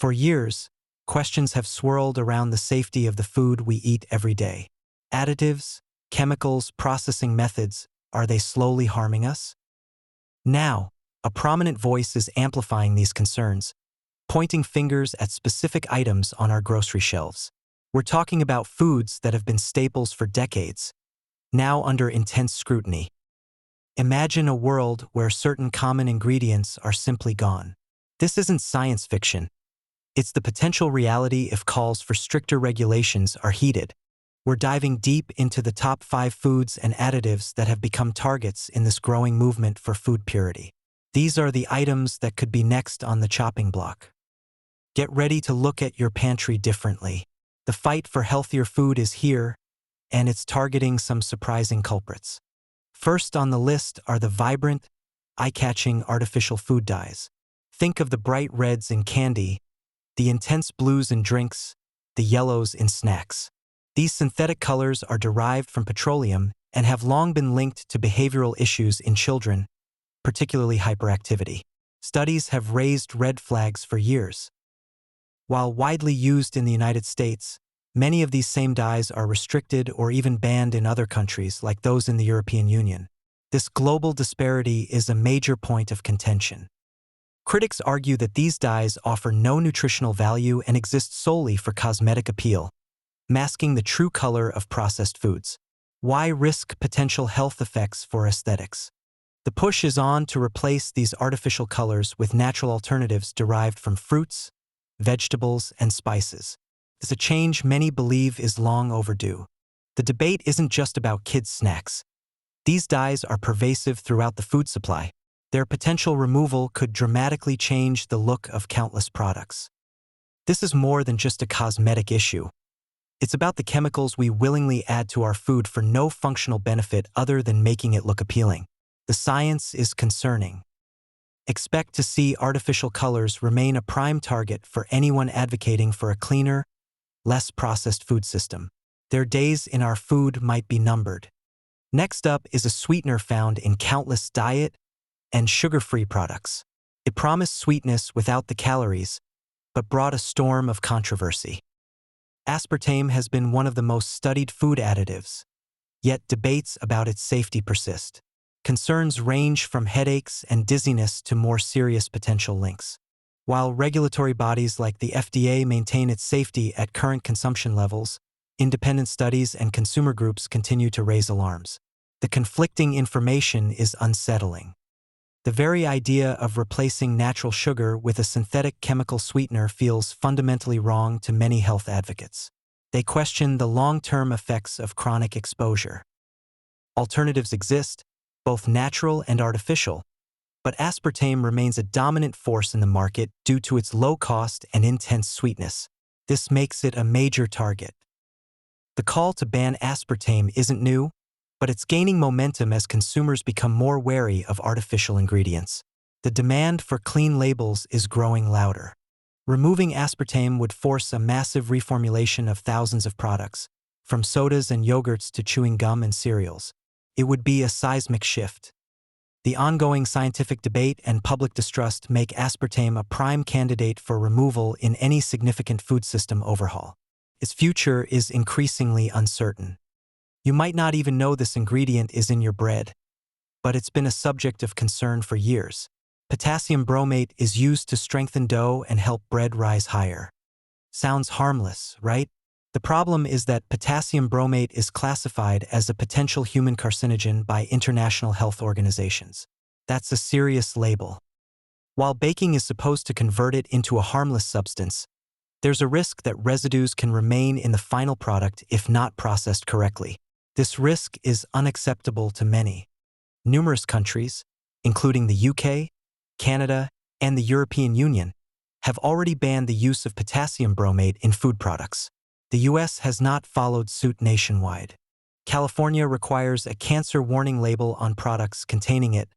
For years, questions have swirled around the safety of the food we eat every day. Additives, chemicals, processing methods, are they slowly harming us? Now, a prominent voice is amplifying these concerns, pointing fingers at specific items on our grocery shelves. We're talking about foods that have been staples for decades, now under intense scrutiny. Imagine a world where certain common ingredients are simply gone. This isn't science fiction. It's the potential reality if calls for stricter regulations are heeded. We're diving deep into the top 5 foods and additives that have become targets in this growing movement for food purity. These are the items that could be next on the chopping block. Get ready to look at your pantry differently. The fight for healthier food is here, and it's targeting some surprising culprits. First on the list are the vibrant, eye-catching artificial food dyes. Think of the bright reds in candy, the intense blues in drinks, the yellows in snacks. These synthetic colors are derived from petroleum and have long been linked to behavioral issues in children, particularly hyperactivity. Studies have raised red flags for years. While widely used in the United States, many of these same dyes are restricted or even banned in other countries, like those in the European Union. This global disparity is a major point of contention. Critics argue that these dyes offer no nutritional value and exist solely for cosmetic appeal, masking the true color of processed foods. Why risk potential health effects for aesthetics? The push is on to replace these artificial colors with natural alternatives derived from fruits, vegetables, and spices. It's a change many believe is long overdue. The debate isn't just about kids' snacks. These dyes are pervasive throughout the food supply. Their potential removal could dramatically change the look of countless products. This is more than just a cosmetic issue. It's about the chemicals we willingly add to our food for no functional benefit other than making it look appealing. The science is concerning. Expect to see artificial colors remain a prime target for anyone advocating for a cleaner, less processed food system. Their days in our food might be numbered. Next up is a sweetener found in countless diet and sugar-free products. It promised sweetness without the calories, but brought a storm of controversy. Aspartame has been one of the most studied food additives, yet debates about its safety persist. Concerns range from headaches and dizziness to more serious potential links. While regulatory bodies like the FDA maintain its safety at current consumption levels, independent studies and consumer groups continue to raise alarms. The conflicting information is unsettling. The very idea of replacing natural sugar with a synthetic chemical sweetener feels fundamentally wrong to many health advocates. They question the long-term effects of chronic exposure. Alternatives exist, both natural and artificial, but aspartame remains a dominant force in the market due to its low cost and intense sweetness. This makes it a major target. The call to ban aspartame isn't new, but it's gaining momentum as consumers become more wary of artificial ingredients. The demand for clean labels is growing louder. Removing aspartame would force a massive reformulation of thousands of products, from sodas and yogurts to chewing gum and cereals. It would be a seismic shift. The ongoing scientific debate and public distrust make aspartame a prime candidate for removal in any significant food system overhaul. Its future is increasingly uncertain. You might not even know this ingredient is in your bread, but it's been a subject of concern for years. Potassium bromate is used to strengthen dough and help bread rise higher. Sounds harmless, right? The problem is that potassium bromate is classified as a potential human carcinogen by international health organizations. That's a serious label. While baking is supposed to convert it into a harmless substance, there's a risk that residues can remain in the final product if not processed correctly. This risk is unacceptable to many. Numerous countries, including the UK, Canada, and the European Union, have already banned the use of potassium bromate in food products. The US has not followed suit nationwide. California requires a cancer warning label on products containing it,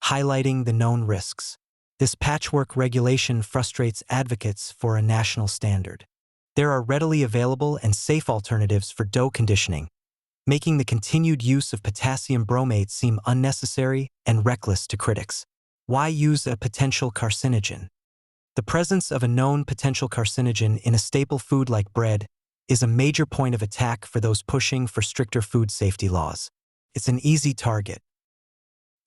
highlighting the known risks. This patchwork regulation frustrates advocates for a national standard. There are readily available and safe alternatives for dough conditioning, making the continued use of potassium bromate seem unnecessary and reckless to critics. Why use a potential carcinogen? The presence of a known potential carcinogen in a staple food like bread is a major point of attack for those pushing for stricter food safety laws. It's an easy target.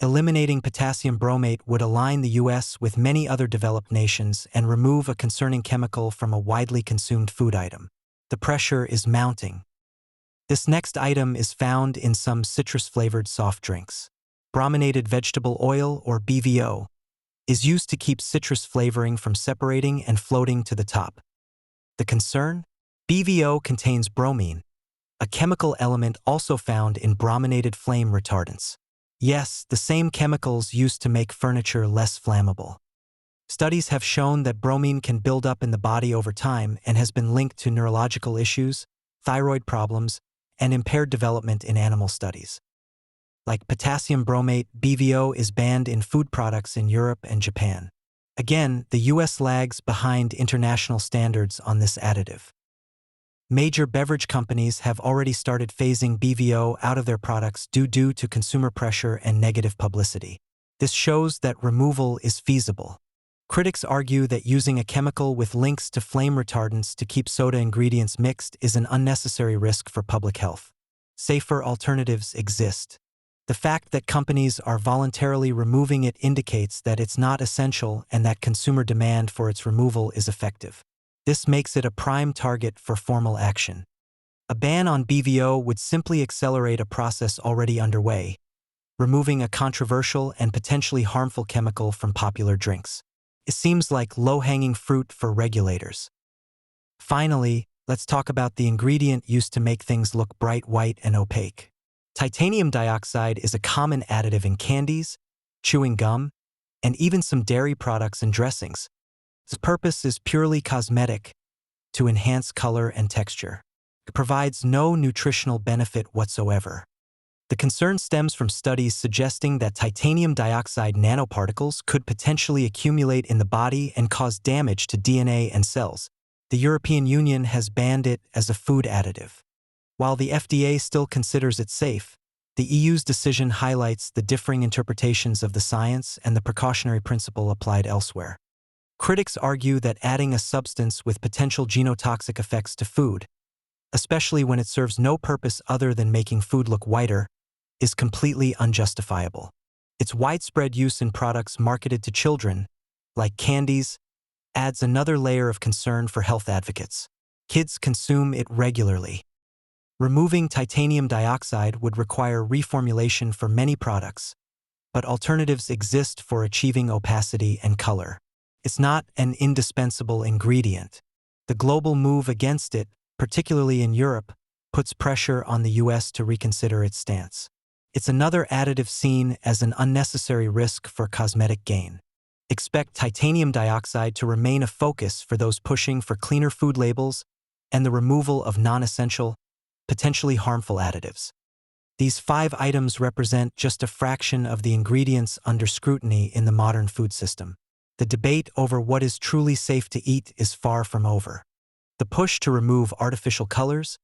Eliminating potassium bromate would align the U.S. with many other developed nations and remove a concerning chemical from a widely consumed food item. The pressure is mounting. This next item is found in some citrus-flavored soft drinks. Brominated vegetable oil, or BVO, is used to keep citrus flavoring from separating and floating to the top. The concern? BVO contains bromine, a chemical element also found in brominated flame retardants. Yes, the same chemicals used to make furniture less flammable. Studies have shown that bromine can build up in the body over time and has been linked to neurological issues, thyroid problems, and impaired development in animal studies. Like potassium bromate, BVO is banned in food products in Europe and Japan. Again, the U.S. lags behind international standards on this additive. Major beverage companies have already started phasing BVO out of their products due to consumer pressure and negative publicity. This shows that removal is feasible. Critics argue that using a chemical with links to flame retardants to keep soda ingredients mixed is an unnecessary risk for public health. Safer alternatives exist. The fact that companies are voluntarily removing it indicates that it's not essential and that consumer demand for its removal is effective. This makes it a prime target for formal action. A ban on BVO would simply accelerate a process already underway, removing a controversial and potentially harmful chemical from popular drinks. It seems like low-hanging fruit for regulators. Finally, let's talk about the ingredient used to make things look bright white and opaque. Titanium dioxide is a common additive in candies, chewing gum, and even some dairy products and dressings. Its purpose is purely cosmetic, to enhance color and texture. It provides no nutritional benefit whatsoever. The concern stems from studies suggesting that titanium dioxide nanoparticles could potentially accumulate in the body and cause damage to DNA and cells. The European Union has banned it as a food additive. While the FDA still considers it safe, the EU's decision highlights the differing interpretations of the science and the precautionary principle applied elsewhere. Critics argue that adding a substance with potential genotoxic effects to food, especially when it serves no purpose other than making food look whiter, is completely unjustifiable. Its widespread use in products marketed to children, like candies, adds another layer of concern for health advocates. Kids consume it regularly. Removing titanium dioxide would require reformulation for many products, but alternatives exist for achieving opacity and color. It's not an indispensable ingredient. The global move against it, particularly in Europe, puts pressure on the U.S. to reconsider its stance. It's another additive seen as an unnecessary risk for cosmetic gain. Expect titanium dioxide to remain a focus for those pushing for cleaner food labels and the removal of non-essential, potentially harmful additives. These 5 items represent just a fraction of the ingredients under scrutiny in the modern food system. The debate over what is truly safe to eat is far from over. The push to remove artificial colors,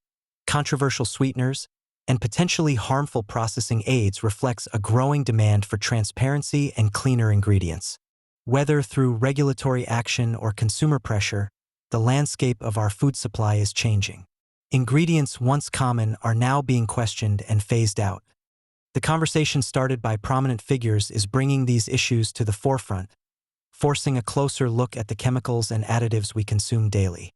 controversial sweeteners, and potentially harmful processing aids reflects a growing demand for transparency and cleaner ingredients. Whether through regulatory action or consumer pressure, the landscape of our food supply is changing. Ingredients once common are now being questioned and phased out. The conversation started by prominent figures is bringing these issues to the forefront, forcing a closer look at the chemicals and additives we consume daily.